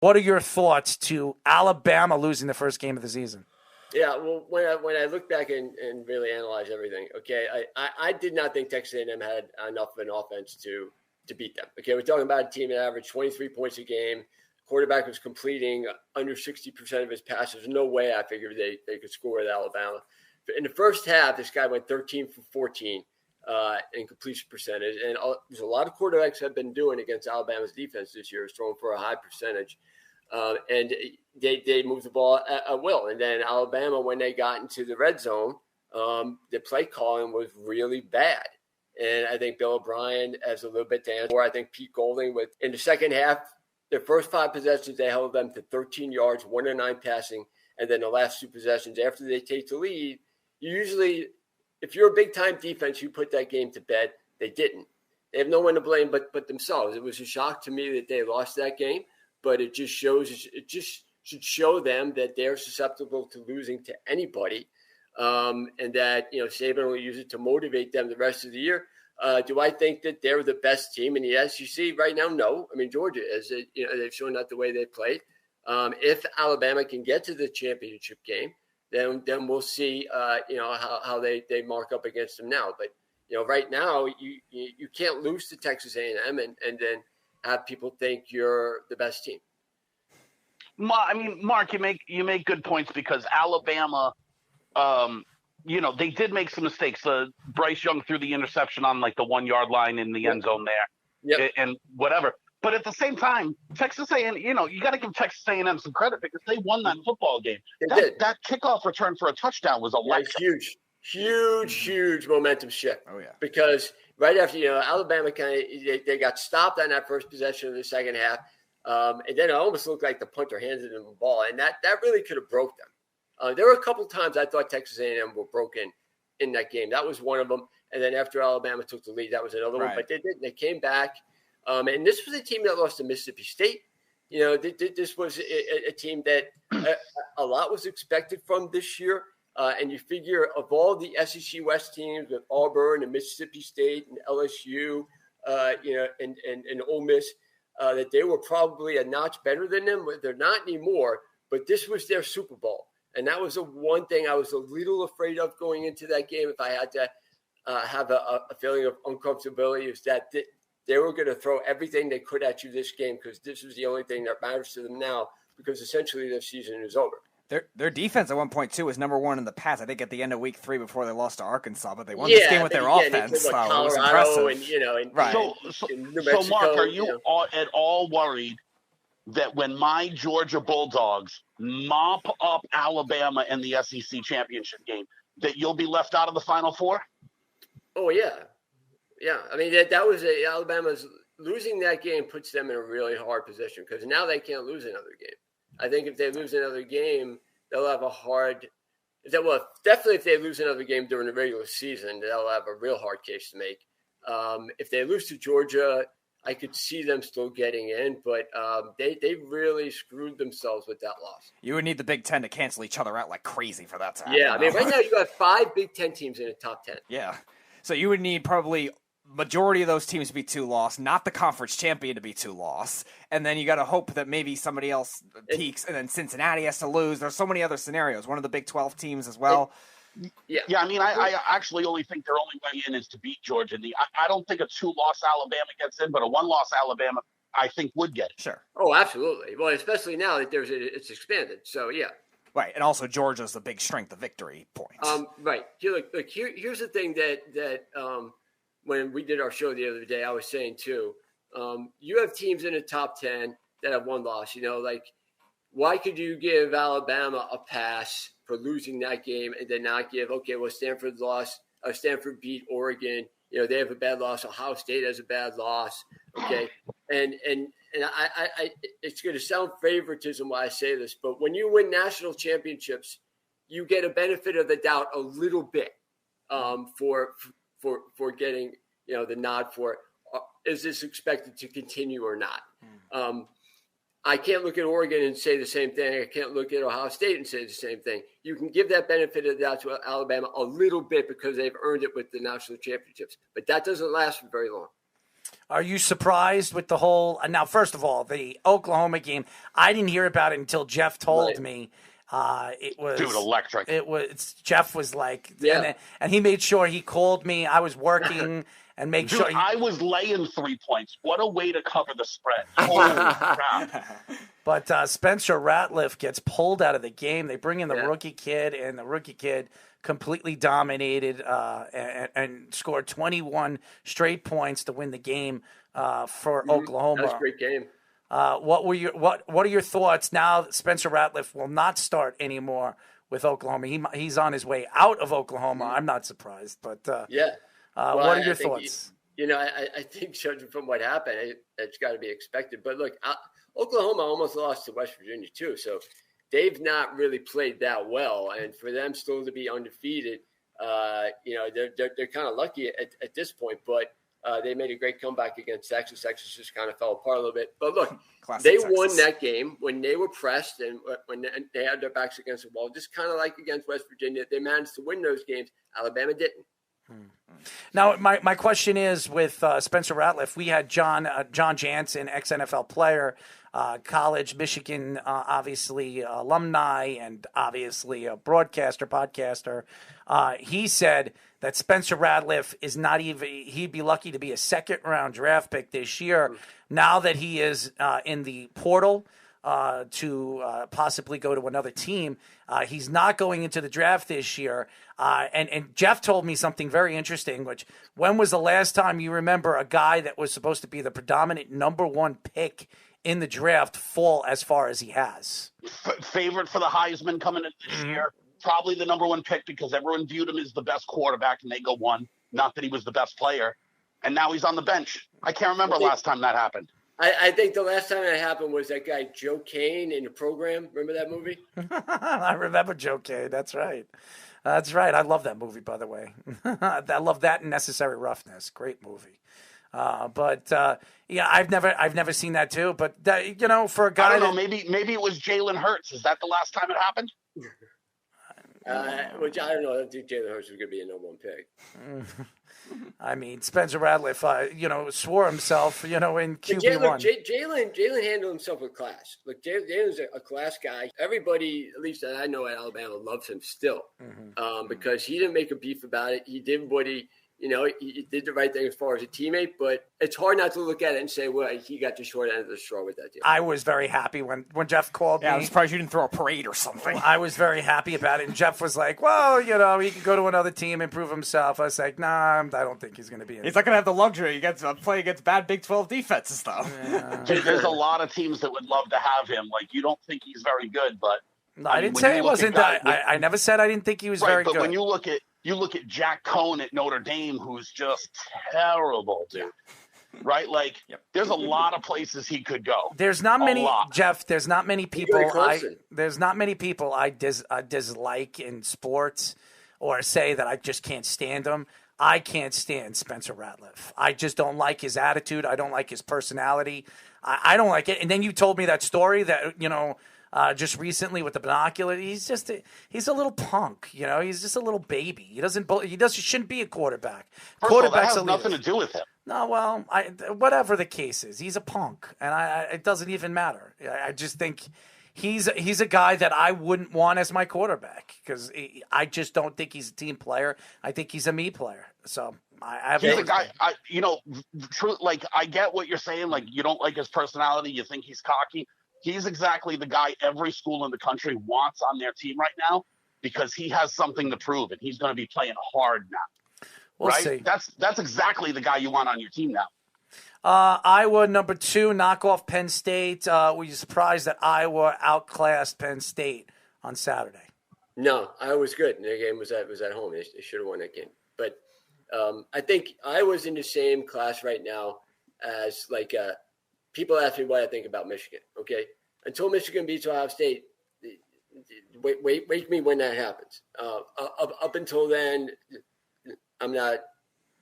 What are your thoughts to Alabama losing the first game of the season? Yeah, well, when I look back and really analyze everything, okay, I did not think Texas A&M had enough of an offense to beat them. Okay, we're talking about a team that averaged 23 points a game. Quarterback was completing under 60% of his passes. No way I figured they could score with Alabama. But in the first half, this guy went 13 for 14 in completion percentage. And there's a lot of quarterbacks have been doing against Alabama's defense this year, is throwing for a high percentage. And they moved the ball at will. And then Alabama, when they got into the red zone, the play calling was really bad. And I think Bill O'Brien has a little bit to answer for. I think Pete Golding, in the second half, their first 5 possessions, they held them to 13 yards, 1 of 9 passing. And then the last 2 possessions, after they take the lead, you usually, if you're a big-time defense, you put that game to bed. They didn't. They have no one to blame but themselves. It was a shock to me that they lost that game. But it just should show them that they're susceptible to losing to anybody, and that Saban will use it to motivate them the rest of the year. Do I think that they're the best team in the SEC right now? No. I mean, Georgia is. They've shown that the way they played. If Alabama can get to the championship game, then we'll see. How they mark up against them now. But right now you can't lose to Texas A&M and then have people think you're the best team. I mean, Mark, you make good points because Alabama, they did make some mistakes. Bryce Young threw the interception on like the 1 yard line in the end zone there, and whatever. But at the same time, Texas A&M, you got to give Texas A&M some credit because they won that football game. That kickoff return for a touchdown was huge momentum shift. Oh yeah, because right after Alabama they got stopped on that first possession of the second half, and then it almost looked like the punter handed them the ball, and that really could have broke them. There were a couple times I thought Texas A&M were broken in that game. That was one of them, and then after Alabama took the lead, that was another one. But they didn't. They came back, and this was a team that lost to Mississippi State. This was a team that a lot was expected from this year. And you figure of all the SEC West teams with Auburn and Mississippi State and LSU, and Ole Miss, that they were probably a notch better than them. They're not anymore, but this was their Super Bowl. And that was the one thing I was a little afraid of going into that game. If I had to have a feeling of uncomfortability, is that they were going to throw everything they could at you this game because this was the only thing that matters to them now because essentially their season is over. Their defense at one point, too, was number 1 in the pass. I think at the end of week 3 before they lost to Arkansas, but they won this game with their offense. So it was impressive. Right. So, Mark, are you at all worried that when my Georgia Bulldogs mop up Alabama in the SEC championship game, that you'll be left out of the Final Four? Oh, yeah. Yeah. I mean, that was Alabama's losing that game puts them in a really hard position because now they can't lose another game. I think if they lose another game, they'll have a hard – definitely if they lose another game during the regular season, they'll have a real hard case to make. If they lose to Georgia, I could see them still getting in, but they really screwed themselves with that loss. You would need the Big Ten to cancel each other out like crazy for that to happen. Yeah, I mean, right now you got 5 Big Ten teams in the top 10. Yeah. So you would need probably – majority of those teams to be 2 loss, not the conference champion to be 2 loss, and then you got to hope that maybe somebody else peaks, and then Cincinnati has to lose. There's so many other scenarios. One of the Big 12 teams as well. Yeah. I mean, I actually only think their only way in is to beat Georgia. I don't think a 2-loss Alabama gets in, but a 1-loss Alabama I think would get it. Sure. Oh, absolutely. Well, especially now that it's expanded. So yeah. Right, and also Georgia's the big strength of victory point. Right. Here's the thing that when we did our show the other day, I was saying too, you have teams in the top 10 that have 1 loss. Why could you give Alabama a pass for losing that game and then not give, Stanford lost, Stanford beat Oregon. They have a bad loss. Ohio State has a bad loss. Okay. And I it's going to sound favoritism why I say this, but when you win national championships, you get a benefit of the doubt a little bit for getting, the nod for is this expected to continue or not? I can't look at Oregon and say the same thing. I can't look at Ohio State and say the same thing. You can give that benefit of the doubt to Alabama a little bit because they've earned it with the national championships, but that doesn't last for very long. Are you surprised with the whole? Now, first of all, the Oklahoma game, I didn't hear about it until Jeff told me. It was Dude, electric. Jeff was like, Yeah. and he made sure he called me. I was working and make sure. I was laying 3 points. What a way to cover the spread! Holy crap! But Spencer Ratliff gets pulled out of the game. They bring in the rookie kid, and the rookie kid completely dominated and scored 21 straight points to win the game for Oklahoma. That was a great game. What are your thoughts now that Spencer Ratliff will not start anymore with Oklahoma? He's on his way out of Oklahoma. I'm not surprised, but Well, what are your thoughts? I think judging from what happened, it's got to be expected. But look, Oklahoma almost lost to West Virginia too, so they've not really played that well. And for them still to be undefeated, they're kind of lucky at this point. But they made a great comeback against Texas. Texas just kind of fell apart a little bit. But look, they won that game when they were pressed and when they had their backs against the wall. Just kind of like against West Virginia, they managed to win those games. Alabama didn't. Now, my question is with Spencer Ratliff, we had John Jansen, ex-NFL player, college Michigan, obviously alumni, and obviously a podcaster. He said that Spencer Ratliff is not even, he'd be lucky to be a second-round draft pick this year. Now that he is in the portal to possibly go to another team, he's not going into the draft this year. And Jeff told me something very interesting, which when was the last time you remember a guy that was supposed to be the predominant number one pick in the draft fall as far as he has? Favorite for the Heisman coming in this year. Probably the number one pick because everyone viewed him as the best quarterback and they go one. Not that he was the best player. And now he's on the bench. I can't remember last time that happened. I think the last time that happened was that guy Joe Kane in The Program. Remember that movie? I remember Joe Kane. That's right. I love that movie, by the way. I love that and Necessary Roughness. Great movie. I've never seen that too. But for a guy, I don't know. Maybe it was Jalen Hurts. Is that the last time it happened? Which I don't know. I don't think Jalen Hurts was going to be a number one pick. I mean, Spencer Ratliff, swore himself, in QB1. Jalen handled himself with class. Look, Jalen's a class guy. Everybody, at least that I know at Alabama, loves him still because he didn't make a beef about it. He did what he did the right thing as far as a teammate, but it's hard not to look at it and say, well, he got the short end of the straw with that deal. I was very happy when Jeff called me. I'm surprised you didn't throw a parade or something. I was very happy about it, and Jeff was like, well, he could go to another team and prove himself. I was like, nah, I don't think he's going to be in. He's not going to have the luxury. He gets to play against bad Big 12 defenses, though. Yeah. There's a lot of teams that would love to have him. Like, you don't think he's very good, but... No, I didn't say he wasn't. I never said I didn't think he was very good. But when you look at Jack Cohn at Notre Dame, who's just terrible, dude. Right? Like, there's a lot of places he could go. There's not many, Jeff. There's not many people. There's not many people I dislike in sports, or say that I just can't stand them. I can't stand Spencer Ratliff. I just don't like his attitude. I don't like his personality. I don't like it. And then you told me that story that just recently with the binocular. He's a little punk, He's just a little baby. He shouldn't be a quarterback. Quarterbacks that has nothing to do with him. No, well, whatever the case is, he's a punk, and it doesn't even matter. I just think he's a guy that I wouldn't want as my quarterback because I just don't think he's a team player. I think he's a me player. So he's a guy. Like I get what you're saying. Like you don't like his personality. You think he's cocky. He's exactly the guy every school in the country wants on their team right now because he has something to prove, and he's going to be playing hard now. We'll see. That's exactly the guy you want on your team now. Iowa, number 2, knock off Penn State. Were you surprised that Iowa outclassed Penn State on Saturday? No, Iowa was good. Their game was at home. They should have won that game. But I think Iowa's in the same class right now as people ask me what I think about Michigan. Okay, until Michigan beats Ohio State, wait me when that happens. Up until then, I'm not.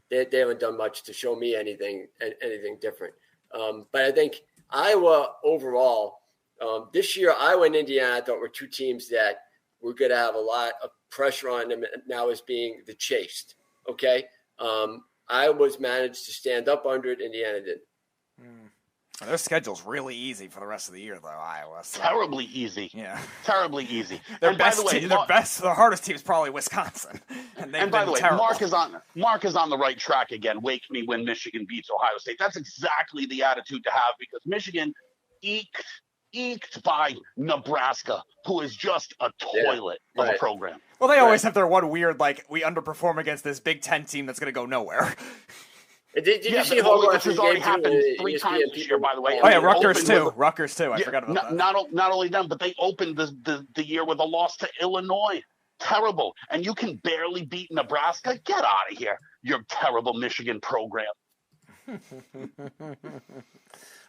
They haven't done much to show me anything different. But I think Iowa overall this year, Iowa and Indiana, I thought were two teams that were going to have a lot of pressure on them now as being the chased. Okay, Iowa's managed to stand up under it. Indiana didn't. Their schedule's really easy for the rest of the year, though. Iowa. So. Terribly easy. Yeah. Terribly easy. Their and best, by the way, their hardest team is probably Wisconsin. And by the way, terrible. Mark is on the right track again. Wake me when Michigan beats Ohio State. That's exactly the attitude to have because Michigan eked by Nebraska, who is just a toilet of a program. Well, they always have their one weird, we underperform against this Big Ten team that's going to go nowhere. Did you see Harbaugh? Which has already happened 3 times this year, by the way. Oh, yeah, Rutgers too. I forgot about that. Not only them, but they opened the year with a loss to Illinois. Terrible. And you can barely beat Nebraska? Get out of here, your terrible Michigan program.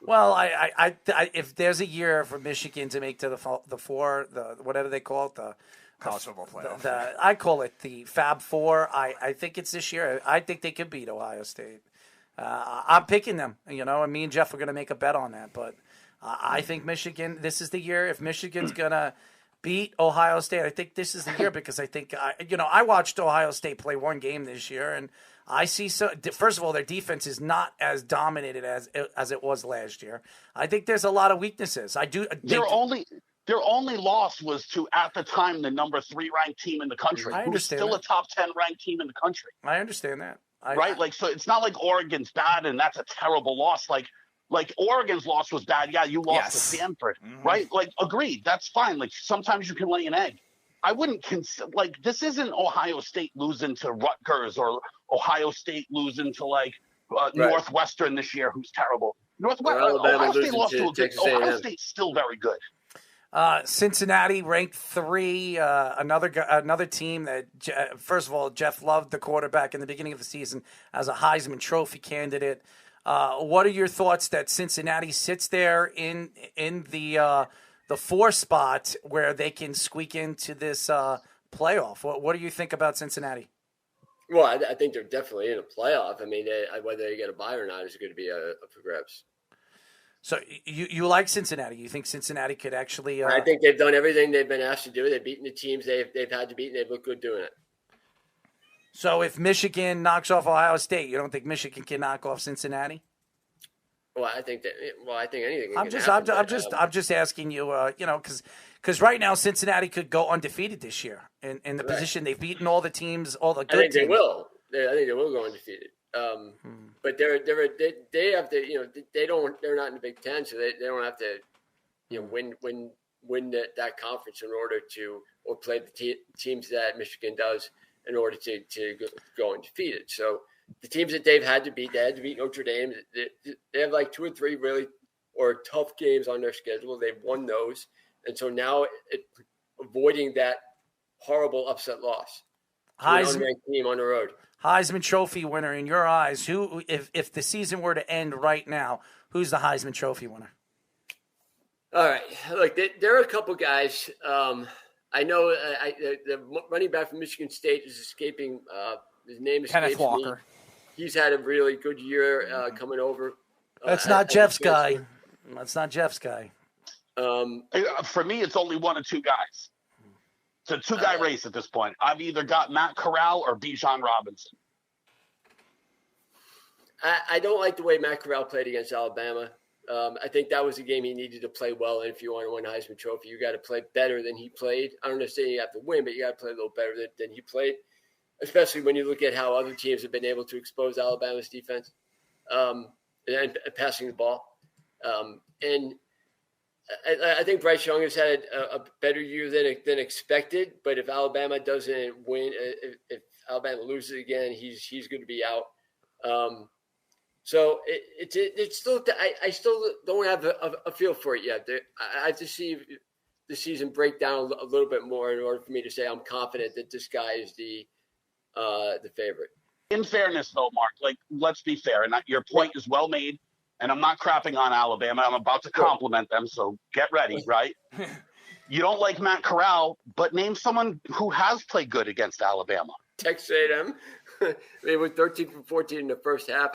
Well, I if there's a year for Michigan to make to the whatever they call it, the college football playoff. I call it the Fab Four. I think it's this year. I think they could beat Ohio State. I'm picking them, and me and Jeff are going to make a bet on that. But I think Michigan, this is the year. If Michigan's going to beat Ohio State, I think this is the year because I think, I watched Ohio State play one game this year, and I see first of all, their defense is not as dominated as it was last year. I think there's a lot of weaknesses. Their only loss was to, at the time, the number 3 ranked team in the country, who is still a top 10 ranked team in the country. I understand that. So it's not like Oregon's bad and that's a terrible loss. Like Oregon's loss was bad. Yeah, you lost to Stanford, right? Agreed. That's fine. Sometimes you can lay an egg. I wouldn't consider this isn't Ohio State losing to Rutgers or Ohio State losing to Northwestern this year, who's terrible. Ohio State lost to Ohio State's still very good. Cincinnati ranked 3. Another team that, first of all, Jeff loved the quarterback in the beginning of the season as a Heisman Trophy candidate. What are your thoughts that Cincinnati sits there in the 4 spot where they can squeak into this playoff? What do you think about Cincinnati? Well, I think they're definitely in a playoff. I mean, whether they get a bye or not is going to be up for grabs. So you like Cincinnati? You think Cincinnati could actually? I think they've done everything they've been asked to do. They've beaten the teams they've had to beat, and they've looked good doing it. So if Michigan knocks off Ohio State, you don't think Michigan can knock off Cincinnati? Well, I think anything. I'm just asking you, because right now Cincinnati could go undefeated this year in the position they've beaten all the teams, all the good teams. They will. I think they will go undefeated. But they have to, they're not in the Big Ten, so they don't have to, win that conference in order to, or play the teams that Michigan does in order to go undefeated. So the teams that they've had to beat, they had to beat Notre Dame. They have 2 or 3 really tough games on their schedule. They've won those, and so now avoiding that horrible upset loss to an unranked team on the road. Heisman Trophy winner in your eyes, who, if the season were to end right now, who's the Heisman Trophy winner? All right. Look, there are a couple guys. I know the running back from Michigan State is escaping. His name is Kenneth Walker. Me. He's had a really good year coming over. That's not Jeff's guy. That's not Jeff's guy. For me, it's only one of 2 guys. It's a 2-guy race at this point. I've either got Matt Corral or Bijan Robinson. I don't like the way Matt Corral played against Alabama. I think that was a game he needed to play well in. If you want to win a Heisman Trophy, you got to play better than he played. I don't understand you have to win, but you got to play a little better than he played, especially when you look at how other teams have been able to expose Alabama's defense and passing the ball. And I think Bryce Young has had a better year than expected. But if Alabama doesn't win, if Alabama loses again, he's going to be out. So it's still. I still don't have a feel for it yet. I have to see the season break down a little bit more in order for me to say I'm confident that this guy is the favorite. In fairness, though, Mark, let's be fair, and your point is well made. And I'm not crapping on Alabama. I'm about to compliment them, so get ready, right? You don't like Matt Corral, but name someone who has played good against Alabama. Texas A&M. They were 13 for 14 in the first half.